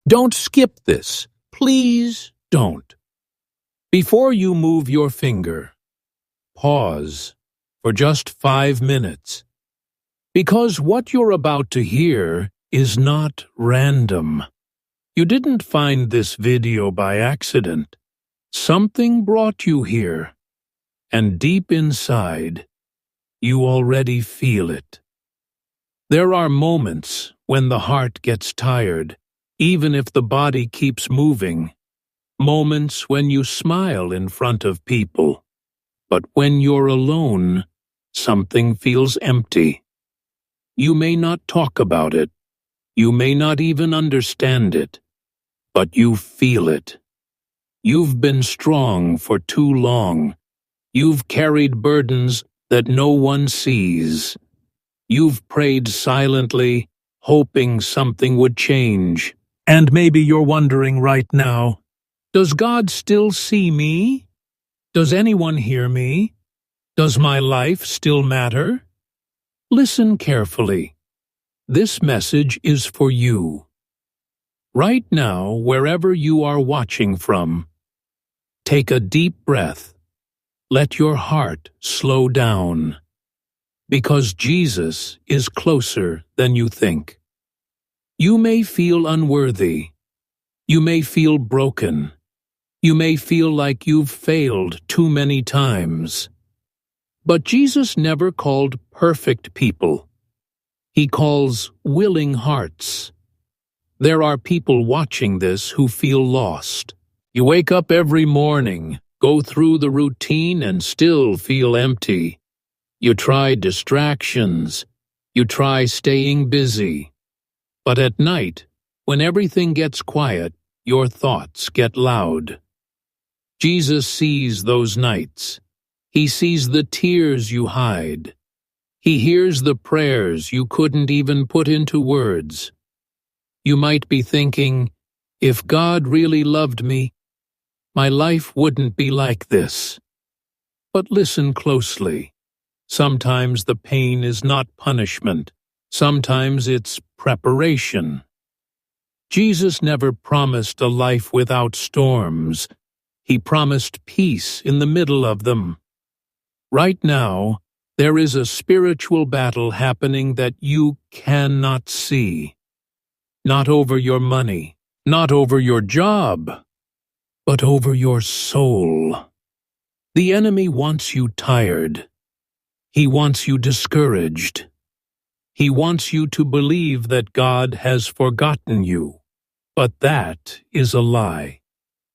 Don't skip this. Please don't. Before you move your finger, pause for just 5 minutes. Because what you're about to hear is not random. You didn't find this video by accident. Something brought you here, and deep inside, you already feel it. There are moments when the heart gets tired, even if the body keeps moving. Moments when you smile in front of people, but when you're alone, something feels empty. You may not talk about it. You may not even understand it, but you feel it. You've been strong for too long. You've carried burdens that no one sees. You've prayed silently, hoping something would change. And maybe you're wondering right now, does God still see me? Does anyone hear me? Does my life still matter? Listen carefully. This message is for you. Right now, wherever you are watching from, take a deep breath. Let your heart slow down. Because Jesus is closer than you think. You may feel unworthy. You may feel broken. You may feel like you've failed too many times. But Jesus never called perfect people. He calls willing hearts. There are people watching this who feel lost. You wake up every morning, go through the routine and still feel empty. You try distractions. You try staying busy. But at night, when everything gets quiet, your thoughts get loud. Jesus sees those nights. He sees the tears you hide. He hears the prayers you couldn't even put into words. You might be thinking, if God really loved me, my life wouldn't be like this. But listen closely. Sometimes the pain is not punishment. Sometimes it's preparation. Jesus never promised a life without storms. He promised peace in the middle of them. Right now, there is a spiritual battle happening that you cannot see. Not over your money, not over your job, but over your soul. The enemy wants you tired. He wants you discouraged. He wants you to believe that God has forgotten you. But that is a lie.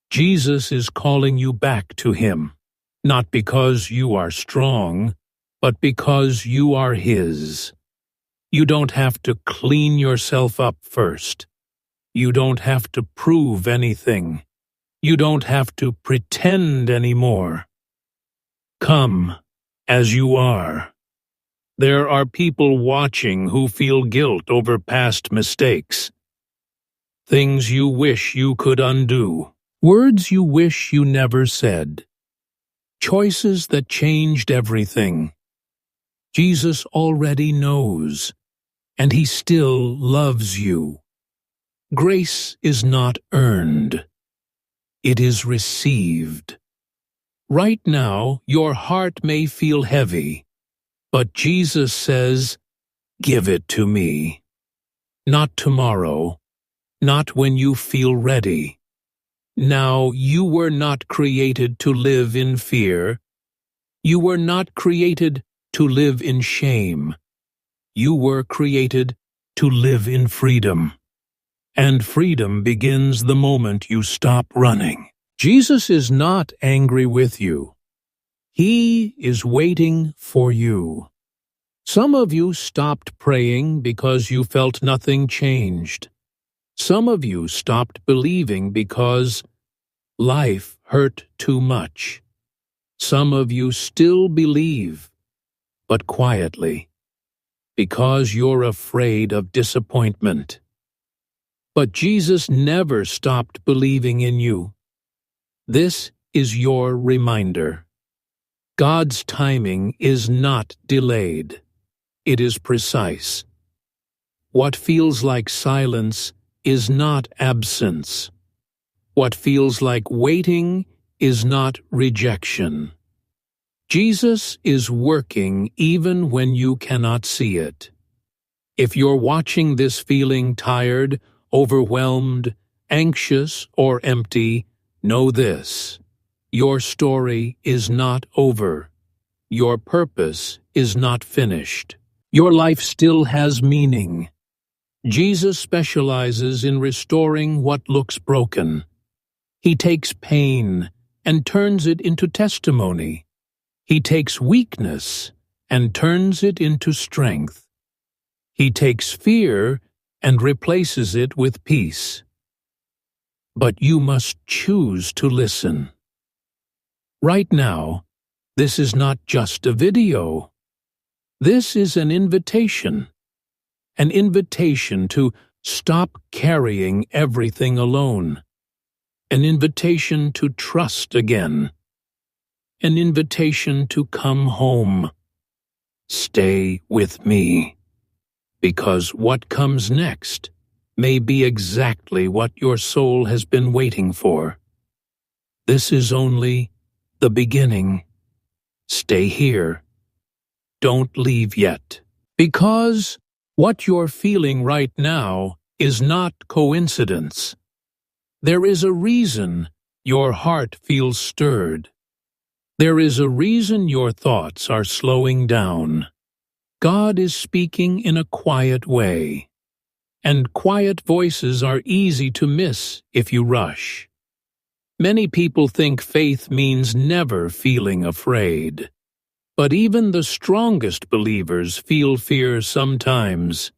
Jesus is calling you back to Him, not because you are strong, but because you are His. You don't have to clean yourself up first. You don't have to prove anything. You don't have to pretend anymore. Come as you are. There are people watching who feel guilt over past mistakes. Things you wish you could undo. Words you wish you never said. Choices that changed everything. Jesus already knows, and He still loves you. Grace is not earned. It is received. Right now, your heart may feel heavy, but Jesus says, give it to me. Not tomorrow, not when you feel ready. Now, you were not created to live in fear. You were not created to live in shame. You were created to live in freedom. And freedom begins the moment you stop running. Jesus is not angry with you. He is waiting for you. Some of you stopped praying because you felt nothing changed. Some of you stopped believing because life hurt too much. Some of you still believe, but quietly, because you're afraid of disappointment. But Jesus never stopped believing in you. This is your reminder. God's timing is not delayed. It is precise. What feels like silence is not absence. What feels like waiting is not rejection. Jesus is working even when you cannot see it. If you're watching this feeling tired, overwhelmed, anxious, or empty, know this: your story is not over. Your purpose is not finished. Your life still has meaning. Jesus specializes in restoring what looks broken. He takes pain and turns it into testimony. He takes weakness and turns it into strength. He takes fear and replaces it with peace. But you must choose to listen. Right now, this is not just a video. This is an invitation to stop carrying everything alone, an invitation to trust again, an invitation to come home. Stay with me, because what comes next may be exactly what your soul has been waiting for. This is only the beginning. Stay here. Don't leave yet, because what you're feeling right now is not coincidence. There is a reason your heart feels stirred. There is a reason your thoughts are slowing down. God is speaking in a quiet way, and quiet voices are easy to miss if you rush. Many people think faith means never feeling afraid. But even the strongest believers feel fear sometimes.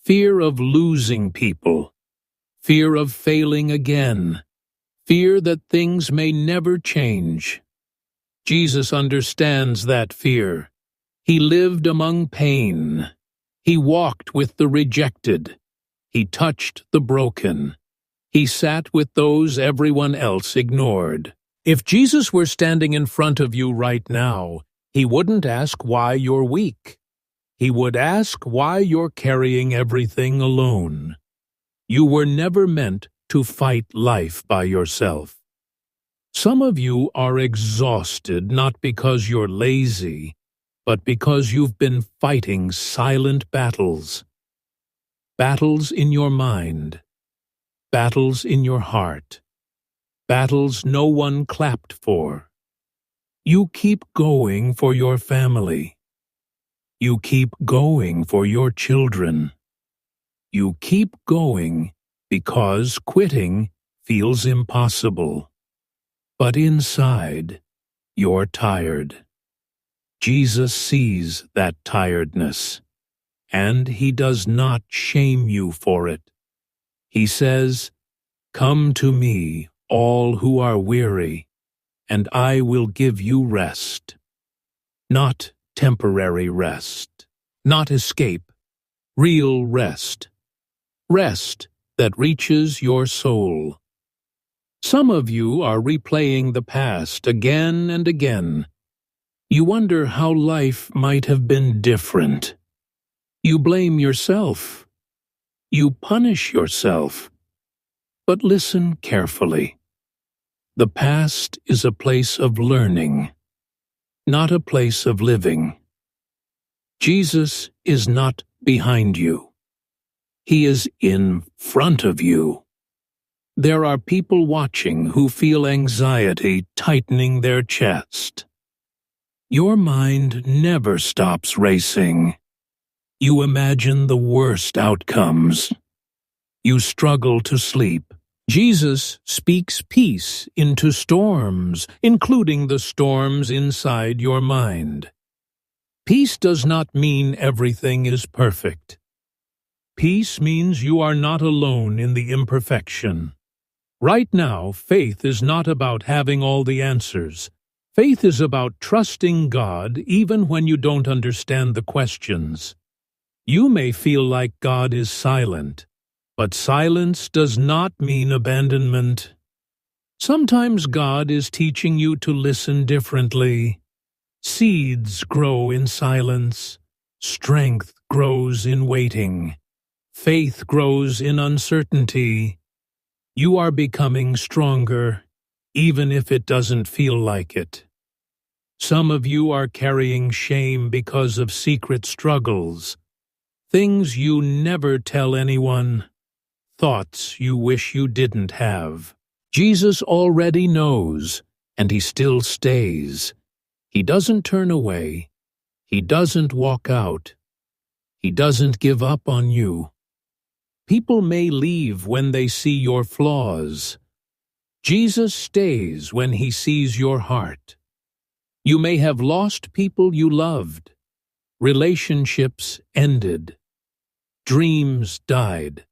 Fear of losing people. Fear of failing again. Fear that things may never change. Jesus understands that fear. He lived among pain. He walked with the rejected. He touched the broken. He sat with those everyone else ignored. If Jesus were standing in front of you right now, He wouldn't ask why you're weak. He would ask why you're carrying everything alone. You were never meant to fight life by yourself. Some of you are exhausted not because you're lazy, but because you've been fighting silent battles. Battles in your mind. Battles in your heart. Battles no one clapped for. You keep going for your family. You keep going for your children. You keep going because quitting feels impossible. But inside, you're tired. Jesus sees that tiredness, and He does not shame you for it. He says, "Come to me, all who are weary, and I will give you rest." Not temporary rest, not escape, real rest. Rest that reaches your soul. Some of you are replaying the past again and again. You wonder how life might have been different. You blame yourself. You punish yourself. But listen carefully. The past is a place of learning, not a place of living. Jesus is not behind you. He is in front of you. There are people watching who feel anxiety tightening their chest. Your mind never stops racing. You imagine the worst outcomes. You struggle to sleep. Jesus speaks peace into storms, including the storms inside your mind. Peace does not mean everything is perfect. Peace means you are not alone in the imperfection. Right now, faith is not about having all the answers. Faith is about trusting God even when you don't understand the questions. You may feel like God is silent, but silence does not mean abandonment. Sometimes God is teaching you to listen differently. Seeds grow in silence. Strength grows in waiting. Faith grows in uncertainty. You are becoming stronger, even if it doesn't feel like it. Some of you are carrying shame because of secret struggles, things you never tell anyone, thoughts you wish you didn't have. Jesus already knows, and he still stays. He doesn't turn away. He doesn't walk out. He doesn't give up on you. People may leave when they see your flaws. Jesus stays when he sees your heart. You may have lost people you loved. Relationships ended. Dreams died.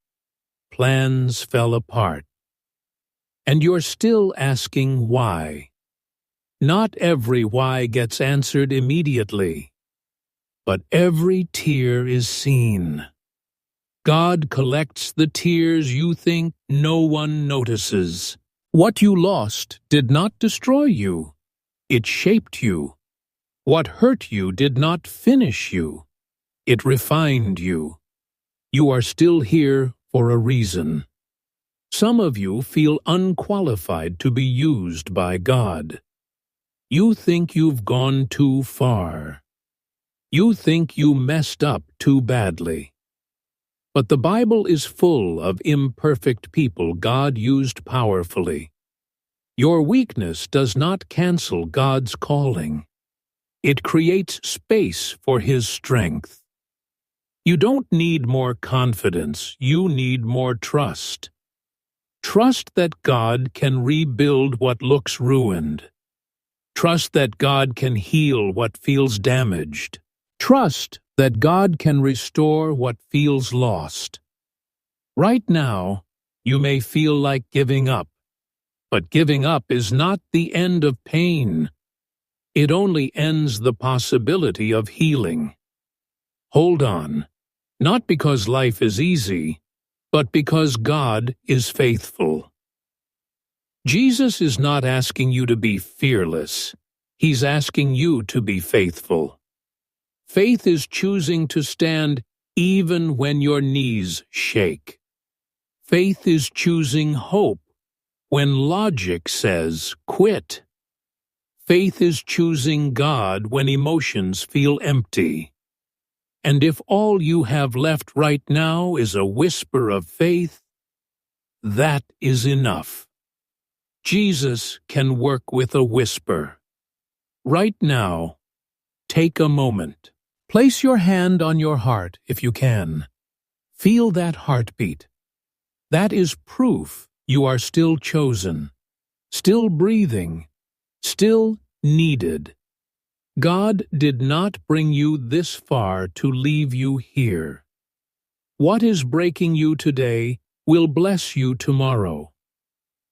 Plans fell apart. And you're still asking why. Not every why gets answered immediately, but every tear is seen. God collects the tears you think no one notices. What you lost did not destroy you. It shaped you. What hurt you did not finish you. It refined you. You are still here for a reason. Some of you feel unqualified to be used by God. You think you've gone too far. You think you messed up too badly. But the Bible is full of imperfect people God used powerfully. Your weakness does not cancel God's calling. It creates space for His strength. You don't need more confidence, you need more trust. Trust that God can rebuild what looks ruined. Trust that God can heal what feels damaged. Trust that God can restore what feels lost. Right now, you may feel like giving up, but giving up is not the end of pain. It only ends the possibility of healing. Hold on, not because life is easy, but because God is faithful. Jesus is not asking you to be fearless. He's asking you to be faithful. Faith is choosing to stand even when your knees shake. Faith is choosing hope when logic says quit. Faith is choosing God when emotions feel empty. And if all you have left right now is a whisper of faith, that is enough. Jesus can work with a whisper. Right now, take a moment. Place your hand on your heart if you can. Feel that heartbeat. That is proof you are still chosen, still breathing, still needed. God did not bring you this far to leave you here. What is breaking you today will bless you tomorrow.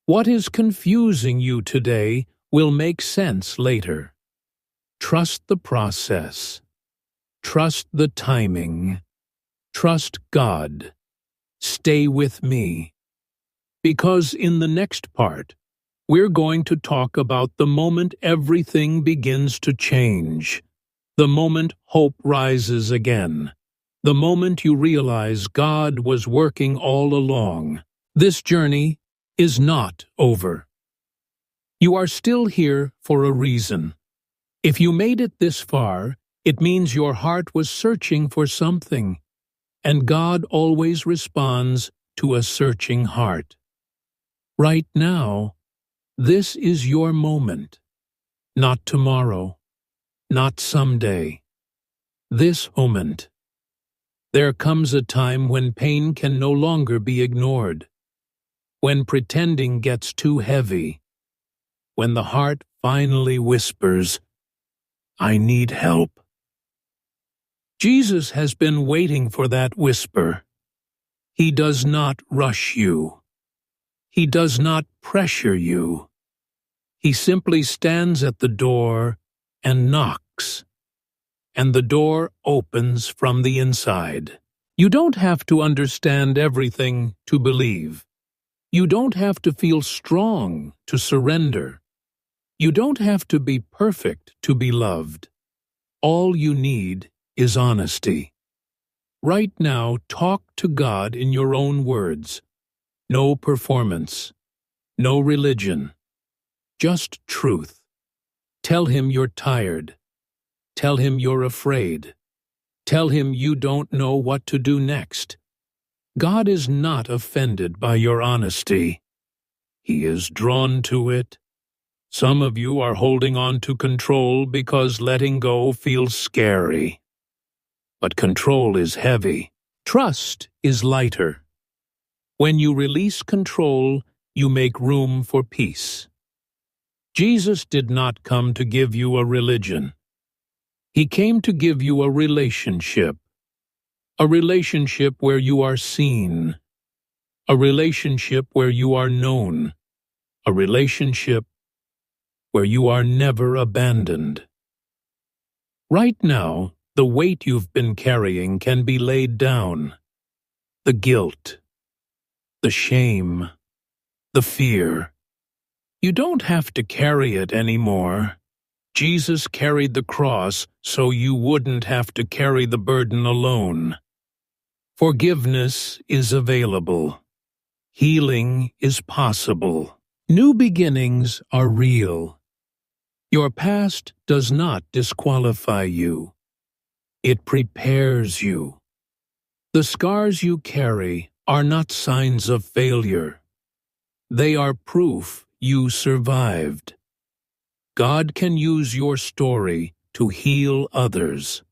What is confusing you today will make sense later. Trust the process. Trust the timing. Trust God. Stay with me. Because in the next part, we're going to talk about the moment everything begins to change. The moment hope rises again. The moment you realize God was working all along. This journey is not over. You are still here for a reason. If you made it this far, it means your heart was searching for something, and God always responds to a searching heart. Right now, this is your moment. Not tomorrow, not someday. This moment. There comes a time when pain can no longer be ignored, when pretending gets too heavy, when the heart finally whispers, "I need help." Jesus has been waiting for that whisper. He does not rush you. He does not pressure you. He simply stands at the door and knocks, and the door opens from the inside. You don't have to understand everything to believe. You don't have to feel strong to surrender. You don't have to be perfect to be loved. All you need is honesty. Right now, talk to God in your own words. No performance, no religion, just truth. Tell Him you're tired. Tell Him you're afraid. Tell Him you don't know what to do next. God is not offended by your honesty. He is drawn to it. Some of you are holding on to control because letting go feels scary. But control is heavy. Trust is lighter. When you release control, you make room for peace. Jesus did not come to give you a religion. He came to give you a relationship where you are seen, a relationship where you are known, a relationship where you are never abandoned. Right now, the weight you've been carrying can be laid down. The guilt, the shame, the fear. You don't have to carry it anymore. Jesus carried the cross so you wouldn't have to carry the burden alone. Forgiveness is available. Healing is possible. New beginnings are real. Your past does not disqualify you. It prepares you. The scars you carry are not signs of failure. They are proof you survived. God can use your story to heal others.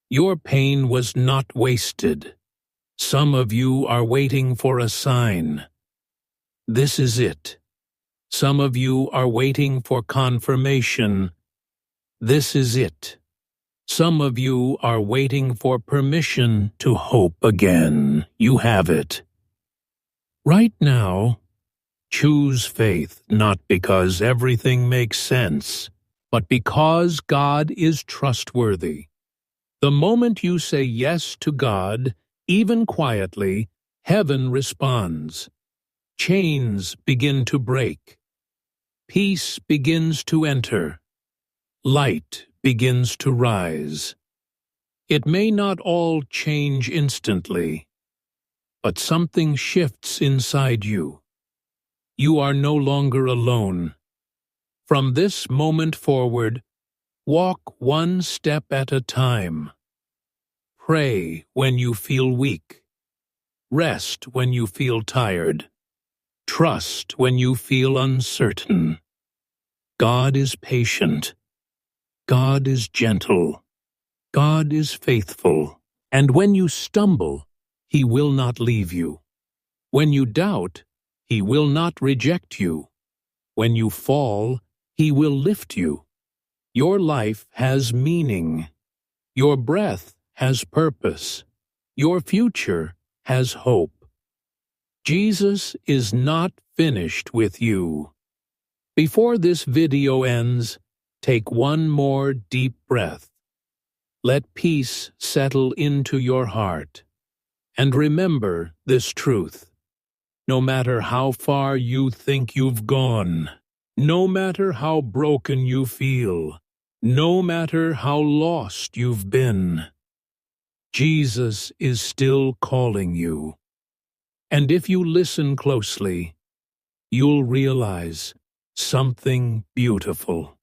Your pain was not wasted. Some of you are waiting for a sign. This is it. Some of you are waiting for confirmation. This is it. Some of you are waiting for permission to hope again. You have it. Right now, choose faith, not because everything makes sense, but because God is trustworthy. The moment you say yes to God, even quietly, heaven responds. Chains begin to break. Peace begins to enter. Light begins to rise. It may not all change instantly, but something shifts inside you. You are no longer alone. From this moment forward, walk one step at a time. Pray when you feel weak. Rest when you feel tired. Trust when you feel uncertain. God is patient. God is gentle. God is faithful. And when you stumble, He will not leave you. When you doubt, He will not reject you. When you fall, He will lift you. Your life has meaning. Your breath has purpose. Your future has hope. Jesus is not finished with you. Before this video ends, take one more deep breath. Let peace settle into your heart. And remember this truth. No matter how far you think you've gone, no matter how broken you feel, no matter how lost you've been, Jesus is still calling you. And if you listen closely, you'll realize something beautiful.